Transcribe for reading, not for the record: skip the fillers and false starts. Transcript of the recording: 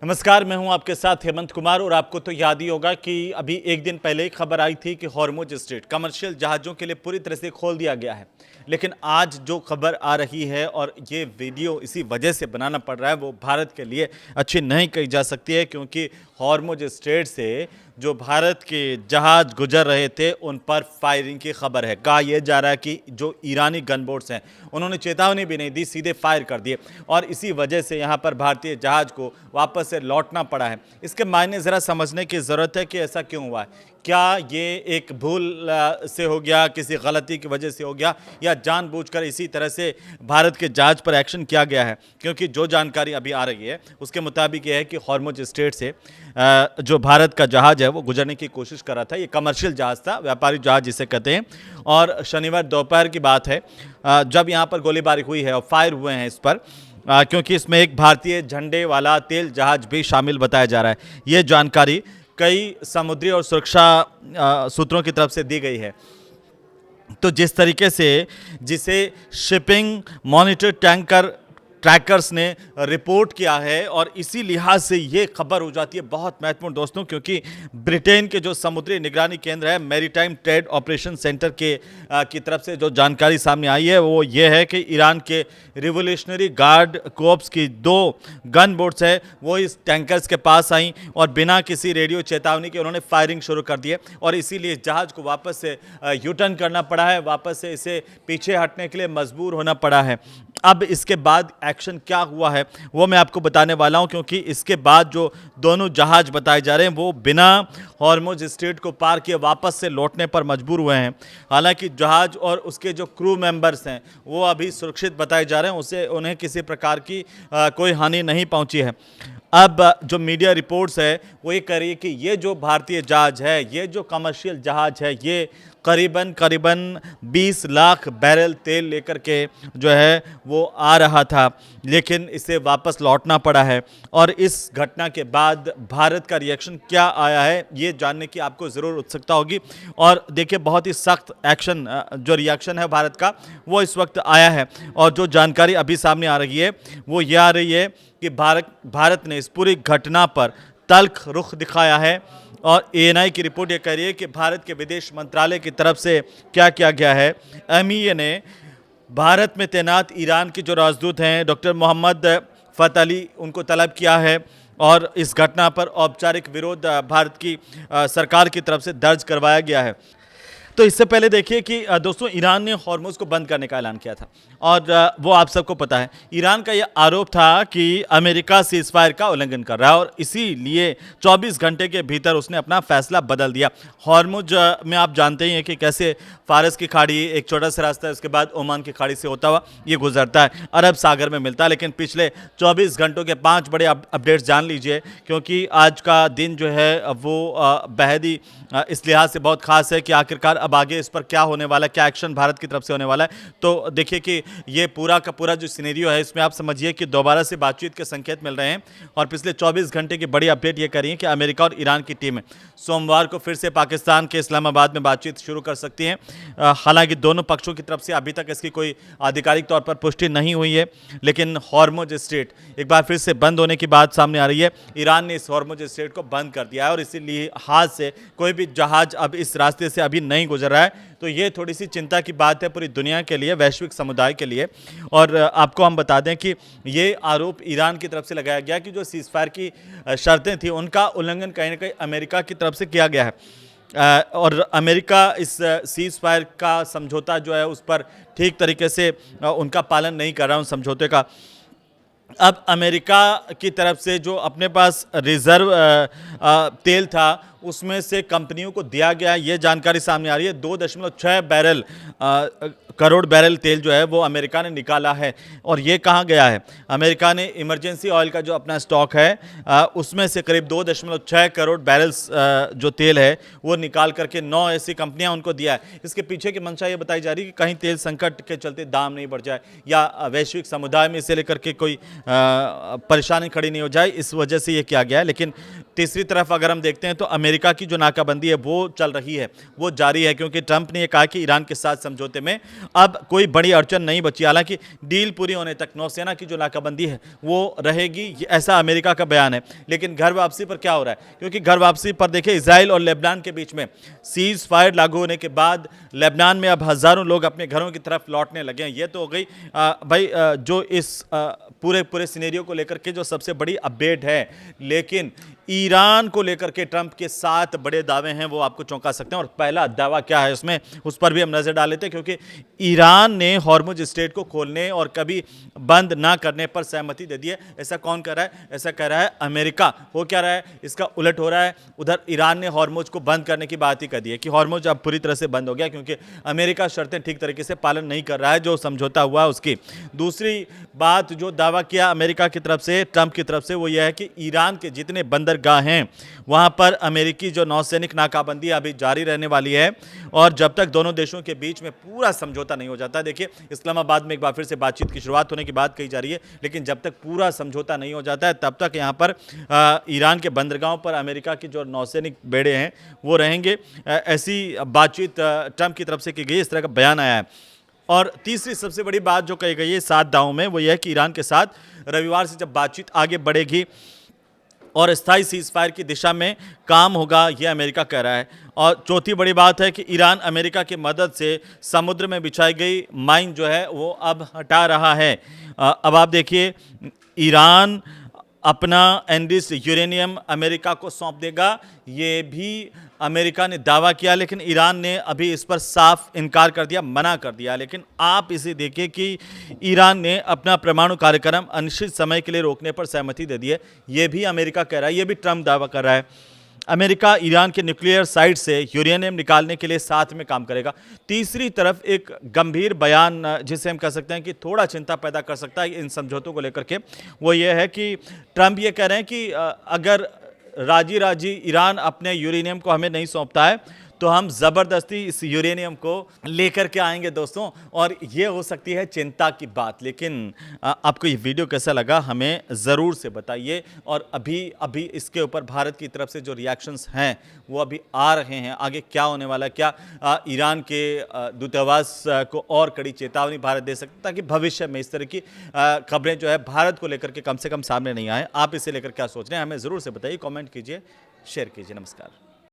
नमस्कार, मैं हूं आपके साथ हेमंत कुमार। और आपको तो याद ही होगा कि अभी एक दिन पहले एक खबर आई थी कि हॉर्मुज स्ट्रेट कमर्शियल जहाज़ों के लिए पूरी तरह से खोल दिया गया है। लेकिन आज जो खबर आ रही है और ये वीडियो इसी वजह से बनाना पड़ रहा है, वो भारत के लिए अच्छी नहीं कही जा सकती है, क्योंकि हॉर्मुज स्ट्रेट से जो भारत के जहाज गुजर रहे थे उन पर फायरिंग की खबर है। कहा यह जा रहा है कि जो ईरानी गनबोट्स हैं उन्होंने चेतावनी भी नहीं दी, सीधे फायर कर दिए और इसी वजह से यहाँ पर भारतीय जहाज को वापस से लौटना पड़ा है। इसके मायने ज़रा समझने की ज़रूरत है कि ऐसा क्यों हुआ है। क्या ये एक भूल से हो गया, किसी गलती की वजह से हो गया, या जानबूझकर इसी तरह से भारत के जहाज पर एक्शन किया गया है? क्योंकि जो जानकारी अभी आ रही है उसके मुताबिक ये है कि हॉर्मुज स्ट्रेट से जो भारत का जहाज है वो गुजरने की कोशिश कर रहा था। ये कमर्शियल जहाज था, व्यापारिक जहाज जिसे कहते हैं। और शनिवार दोपहर की बात है जब यहाँ पर गोलीबारी हुई है और फायर हुए हैं इस पर, क्योंकि इसमें एक भारतीय झंडे वाला तेल जहाज भी शामिल बताया जा रहा है। ये जानकारी कई समुद्री और सुरक्षा सूत्रों की तरफ से दी गई है। तो जिस तरीके से जिसे शिपिंग मॉनिटर टैंकर ट्रैकर्स ने रिपोर्ट किया है, और इसी लिहाज से ये खबर हो जाती है बहुत महत्वपूर्ण दोस्तों, क्योंकि ब्रिटेन के जो समुद्री निगरानी केंद्र है, मैरीटाइम ट्रेड ऑपरेशन सेंटर की तरफ से जो जानकारी सामने आई है वो ये है कि ईरान के रिवोल्यूशनरी गार्ड कोर्प्स की 2 गन बोट्स है वो इस टैंकर्स के पास आई और बिना किसी रेडियो चेतावनी के उन्होंने फायरिंग शुरू कर दी है। और इसीलिए जहाज को वापस से यूटर्न करना पड़ा है, वापस से इसे पीछे हटने के लिए मजबूर होना पड़ा है। अब इसके बाद एक्शन क्या हुआ है वो मैं आपको बताने वाला हूं, क्योंकि इसके बाद जो दोनों जहाज बताए जा रहे हैं वो बिना हॉर्मुज स्ट्रेट को पार किए वापस से लौटने पर मजबूर हुए हैं। हालांकि जहाज और उसके जो क्रू मेंबर्स हैं वो अभी सुरक्षित बताए जा रहे हैं, उन्हें किसी प्रकार की कोई हानि नहीं पहुंची है। अब जो मीडिया रिपोर्ट्स है वो ये कह रही है कि ये जो भारतीय जहाज है, ये जो कमर्शियल जहाज है, ये करीबन 20 लाख बैरल तेल लेकर के जो है वो आ रहा था, लेकिन इसे वापस लौटना पड़ा है। और इस घटना के बाद भारत का रिएक्शन क्या आया है ये जानने की आपको ज़रूर उत्सुकता होगी। और देखिए, बहुत ही सख्त एक्शन जो रिएक्शन है भारत का वो इस वक्त आया है। और जो जानकारी अभी सामने आ रही है वो ये आ रही है कि भारत ने इस पूरी घटना पर तल्ख रुख दिखाया है। और एएनआई की रिपोर्ट ये कह रही है कि भारत के विदेश मंत्रालय की तरफ से क्या किया गया है। एमईए ने भारत में तैनात ईरान के जो राजदूत हैं डॉक्टर मोहम्मद फ़तली, उनको तलब किया है और इस घटना पर औपचारिक विरोध भारत की सरकार की तरफ से दर्ज करवाया गया है। तो इससे पहले देखिए कि दोस्तों, ईरान ने हॉर्मुज को बंद करने का ऐलान किया था और वो आप सबको पता है। ईरान का ये आरोप था कि अमेरिका सीज़फायर का उल्लंघन कर रहा है और इसीलिए 24 घंटे के भीतर उसने अपना फैसला बदल दिया। हॉर्मुज में आप जानते ही हैं कि कैसे फारस की खाड़ी एक छोटा सा रास्ता है, उसके बाद ओमान की खाड़ी से होता हुआ ये गुजरता है, अरब सागर में मिलता है। लेकिन पिछले 24 घंटों के 5 बड़े अपडेट्स जान लीजिए, क्योंकि आज का दिन जो है वो बेहद ही इस लिहाज से बहुत खास है कि आखिरकार अब आगे इस पर क्या होने वाला है, क्या एक्शन भारत की तरफ से होने वाला है। तो देखिए कि ये पूरा का पूरा जो सिनेरियो है इसमें आप समझिए कि दोबारा से बातचीत के संकेत मिल रहे हैं। और पिछले 24 घंटे की बड़ी अपडेट ये करी है कि अमेरिका और ईरान की टीमें सोमवार को फिर से पाकिस्तान के इस्लामाबाद में बातचीत शुरू कर सकती हैं। हालांकि दोनों पक्षों की तरफ से अभी तक इसकी कोई आधिकारिक तौर पर पुष्टि नहीं हुई है, लेकिन हॉर्मुज स्ट्रेट एक बार फिर से बंद होने की बात सामने आ रही है। ईरान ने इस हॉर्मुज स्ट्रेट को बंद कर दिया है और इसीलिए हाथ से कोई भी जहाज अब इस रास्ते से अभी नहीं गुजर रहा है। तो ये थोड़ी सी चिंता की बात है पूरी दुनिया के लिए, वैश्विक समुदाय के लिए। और आपको हम बता दें कि ये आरोप ईरान की तरफ से लगाया गया कि जो सीज़फायर की शर्तें थी उनका उल्लंघन कहीं ना कहीं अमेरिका की तरफ से किया गया है। और अमेरिका इस सीज़फायर का समझौता जो है उस पर ठीक तरीके से उनका पालन नहीं कर रहा है, उन समझौते का। अब अमेरिका की तरफ से जो अपने पास रिज़र्व तेल था उसमें से कंपनियों को दिया गया, ये जानकारी सामने आ रही है। 2.6 करोड़ बैरल तेल जो है वो अमेरिका ने निकाला है। और ये कहाँ गया है? अमेरिका ने इमरजेंसी ऑयल का जो अपना स्टॉक है उसमें से करीब 2.6 करोड़ बैरल्स जो तेल है वो निकाल करके 9 ऐसी कंपनियां उनको दिया है। इसके पीछे की मंशा ये बताई जा रही है कि कहीं तेल संकट के चलते दाम नहीं बढ़ जाए या वैश्विक समुदाय में इसे लेकर के कोई परेशानी खड़ी नहीं हो जाए, इस वजह से ये किया गया है। लेकिन तीसरी तरफ अगर हम देखते हैं तो अमेरिका की जो नाकाबंदी है वो चल रही है, वो जारी है, क्योंकि ट्रंप ने ये कहा कि ईरान के साथ समझौते में अब कोई बड़ी अड़चन नहीं बची। हालांकि डील पूरी होने तक नौसेना की जो नाकाबंदी है वो रहेगी, ऐसा अमेरिका का बयान है। लेकिन घर वापसी पर क्या हो रहा है, क्योंकि घर वापसी पर देखिए इजराइल और लेबनान के बीच में सीज फायर लागू होने के बाद लेबनान में अब हजारों लोग अपने घरों की तरफ लौटने लगे हैं। ये तो हो गई भाई जो इस पूरे सिनेरियो को लेकर के जो सबसे बड़ी अपडेट है। लेकिन ईरान को लेकर के ट्रंप के 7 बड़े दावे हैं, वो आपको चौंका सकते हैं। और पहला दावा क्या है उसमें, उस पर भी हम नजर डाल लेते हैं, क्योंकि ईरान ने हॉर्मुज स्ट्रेट को खोलने और कभी बंद ना करने पर सहमति दे दी है। ऐसा कौन कर रहा है? ऐसा कह रहा है अमेरिका। हो क्या रहा है, इसका उलट हो रहा है। उधर ईरान ने हॉर्मुज को बंद करने की बात ही कर दी है कि हॉर्मुज अब पूरी तरह से बंद हो गया, क्योंकि अमेरिका शर्तें ठीक तरीके से पालन नहीं कर रहा है जो समझौता हुआ है उसकी। दूसरी बात जो दावा किया अमेरिका की तरफ से, ट्रंप की तरफ से, वो यह है कि ईरान के जितने बंदरगाह हैं वहां पर अमेरिकी जो नौसैनिक नाकाबंदी अभी जारी रहने वाली है, और जब तक दोनों देशों के बीच में पूरा समझौता नहीं हो जाता। देखिए इस्लामाबाद में एक बार फिर से बातचीत की शुरुआत होने की बात कही जा रही है, लेकिन जब तक पूरा समझौता नहीं हो जाता है तब तक यहां पर ईरान के बंदरगाहों पर अमेरिका की जो नौसैनिक बेड़े हैं वो रहेंगे। ऐसी बातचीत ट्रंप की तरफ से की गई, इस तरह का बयान आया है। और तीसरी सबसे बड़ी बात जो कही गई है 7 दावों में, वो यह है कि ईरान के साथ रविवार से जब बातचीत आगे बढ़ेगी और स्थायी सीज फायर की दिशा में काम होगा, यह अमेरिका कह रहा है। और चौथी बड़ी बात है कि ईरान अमेरिका की मदद से समुद्र में बिछाई गई माइन जो है वो अब हटा रहा है। अब आप देखिए ईरान अपना एनरिच्ड यूरेनियम अमेरिका को सौंप देगा, ये भी अमेरिका ने दावा किया, लेकिन ईरान ने अभी इस पर साफ इनकार कर दिया, मना कर दिया। लेकिन आप इसे देखिए कि ईरान ने अपना परमाणु कार्यक्रम अनिश्चित समय के लिए रोकने पर सहमति दे दी है, ये भी अमेरिका कह रहा है, ये भी ट्रंप दावा कर रहा है। अमेरिका ईरान के न्यूक्लियर साइट से यूरेनियम निकालने के लिए साथ में काम करेगा। तीसरी तरफ एक गंभीर बयान जिसे हम कह सकते हैं कि थोड़ा चिंता पैदा कर सकता है इन समझौतों को लेकर के, वो ये है कि ट्रंप ये कह रहे हैं कि अगर राजी राजी ईरान अपने यूरेनियम को हमें नहीं सौंपता है तो हम ज़बरदस्ती इस यूरेनियम को लेकर के आएंगे दोस्तों, और ये हो सकती है चिंता की बात। लेकिन आपको ये वीडियो कैसा लगा हमें ज़रूर से बताइए। और अभी इसके ऊपर भारत की तरफ से जो रिएक्शंस हैं वो अभी आ रहे हैं, आगे क्या होने वाला है, क्या ईरान के दूतावास को और कड़ी चेतावनी भारत दे सकता है ताकि भविष्य में इस तरह की खबरें जो है भारत को लेकर के कम से कम सामने नहीं आए। आप इसे लेकर क्या सोच रहे हैं हमें ज़रूर से बताइए, कॉमेंट कीजिए, शेयर कीजिए। नमस्कार।